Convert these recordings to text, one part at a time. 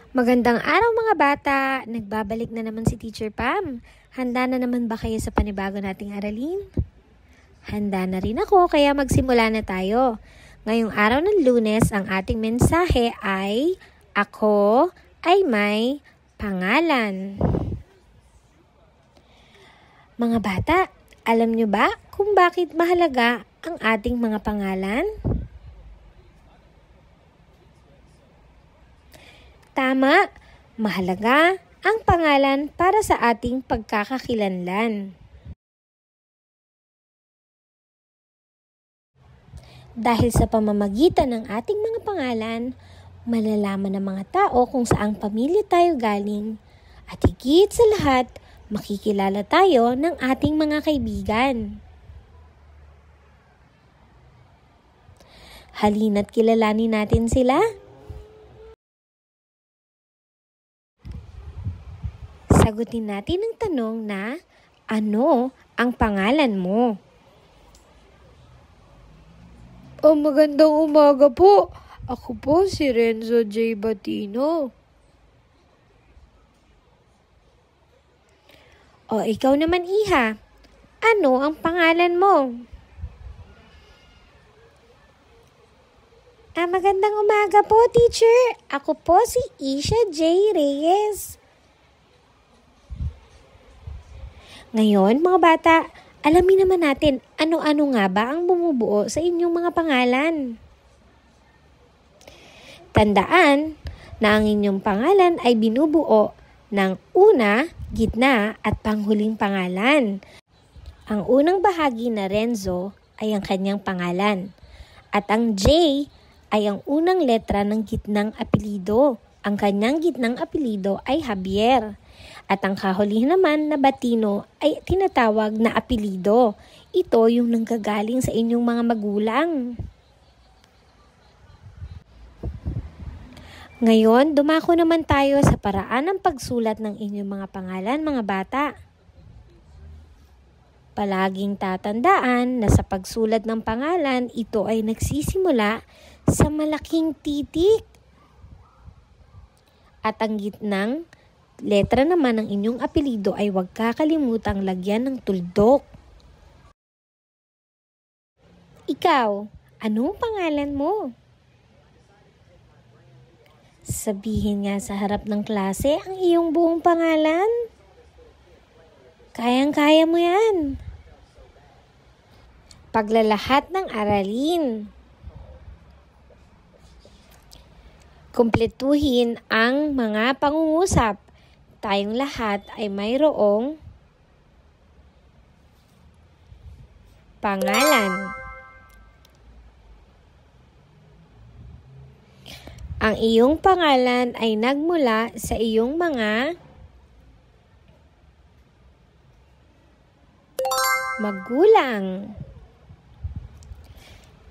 Magandang araw mga bata! Nagbabalik na naman si Teacher Pam. Handa na naman ba kayo sa panibago nating aralin? Handa na rin ako kaya magsimula na tayo. Ngayong araw ng Lunes, ang ating mensahe ay Ako ay may pangalan. Mga bata, alam nyo ba kung bakit mahalaga ang ating mga pangalan? Tama, mahalaga ang pangalan para sa ating pagkakakilanlan. Dahil sa pamamagitan ng ating mga pangalan, malalaman ng mga tao kung saang pamilya tayo galing at higit sa lahat, makikilala tayo ng ating mga kaibigan. Halina't kilalanin natin sila. Sagutin natin ang tanong na, ano ang pangalan mo? Magandang umaga po. Ako po si Renzo J. Batino. Ikaw naman, Iha. Ano ang pangalan mo? Magandang umaga po, teacher. Ako po si Isha J. Reyes. Ngayon, mga bata, alamin naman natin ano-ano nga ba ang bumubuo sa inyong mga pangalan. Tandaan na ang inyong pangalan ay binubuo ng una, gitna at panghuling pangalan. Ang unang bahagi na Renzo ay ang kanyang pangalan at ang J ay ang unang letra ng gitnang apelido. Ang kanyang gitnang apelido ay Javier. At ang kahulihan naman na Batino ay tinatawag na apelido. Ito yung nanggagaling sa inyong mga magulang. Ngayon, dumako naman tayo sa paraan ng pagsulat ng inyong mga pangalan, mga bata. Palaging tatandaan na sa pagsulat ng pangalan, ito ay nagsisimula sa malaking titik. At ang gitnang letra naman ng inyong apelido ay huwag kakalimutang lagyan ng tuldok. Ikaw, anong pangalan mo? Sabihin nga sa harap ng klase ang iyong buong pangalan. Kayang-kaya mo yan. Paglalahat ng aralin. Kumpletuhin ang mga pangungusap. Tayong lahat ay mayroong pangalan. Ang iyong pangalan ay nagmula sa iyong mga magulang.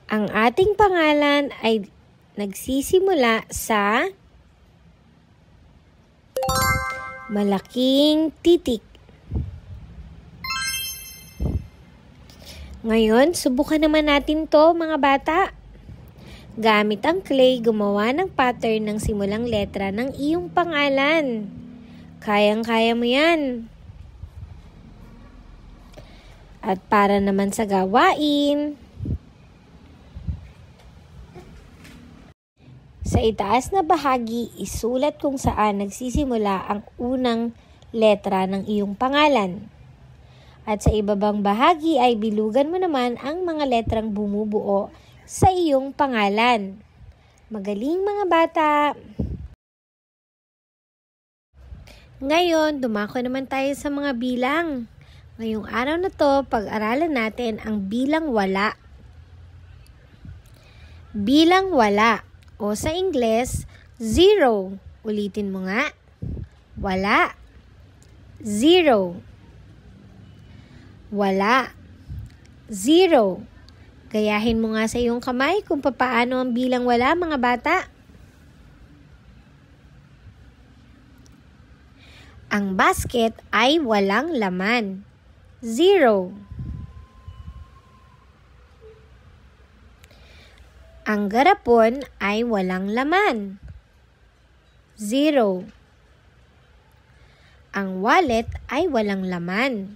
Ang ating pangalan ay nagsisimula sa malaking titik. Ngayon, subukan naman natin to mga bata. Gamit ang clay, gumawa ng pattern ng simulang letra ng iyong pangalan. Kayang-kaya mo yan. At para naman sa gawain, sa itaas na bahagi, isulat kung saan nagsisimula ang unang letra ng iyong pangalan. At sa ibabang bahagi ay bilugan mo naman ang mga letrang bumubuo sa iyong pangalan. Magaling mga bata! Ngayon, dumako naman tayo sa mga bilang. Ngayong araw na to, pag-aralan natin ang bilang wala. Bilang wala. O sa Ingles, zero. Ulitin mo nga. Wala. Zero. Wala. Zero. Gayahin mo nga sa iyong kamay kung papaano ang bilang wala, mga bata. Ang basket ay walang laman. Zero. Ang garapon ay walang laman. 0. Ang wallet ay walang laman.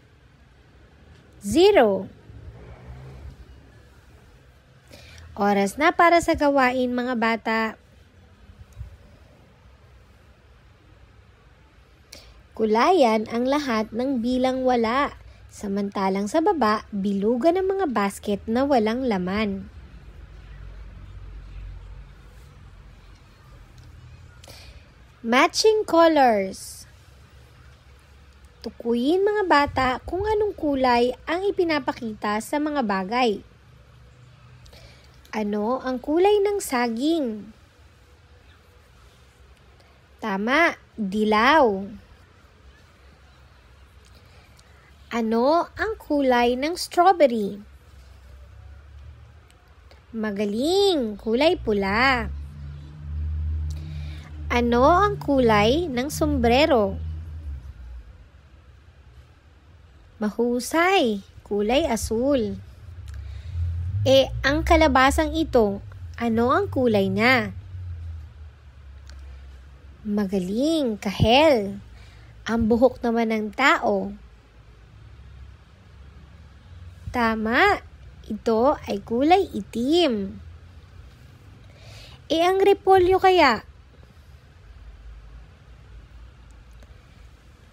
0. Oras na para sa gawain, mga bata. Kulayan ang lahat ng bilang wala, samantalang sa baba, bilugan ang mga basket na walang laman. Matching colors. Tukuyin, mga bata, kung anong kulay ang ipinapakita sa mga bagay. Ano ang kulay ng saging? Tama, dilaw. Ano ang kulay ng strawberry? Magaling, kulay pula. Ano ang kulay ng sombrero? Mahusay, kulay asul. Ang kalabasang ito, ano ang kulay niya? Magaling, kahel. Ang buhok naman ng tao. Tama, ito ay kulay itim. Ang repolyo kaya?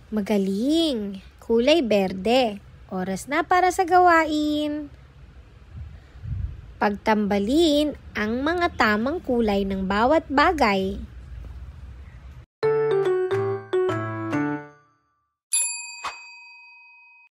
Magaling, kulay berde. Oras na para sa gawain. Pagtambalin ang mga tamang kulay ng bawat bagay.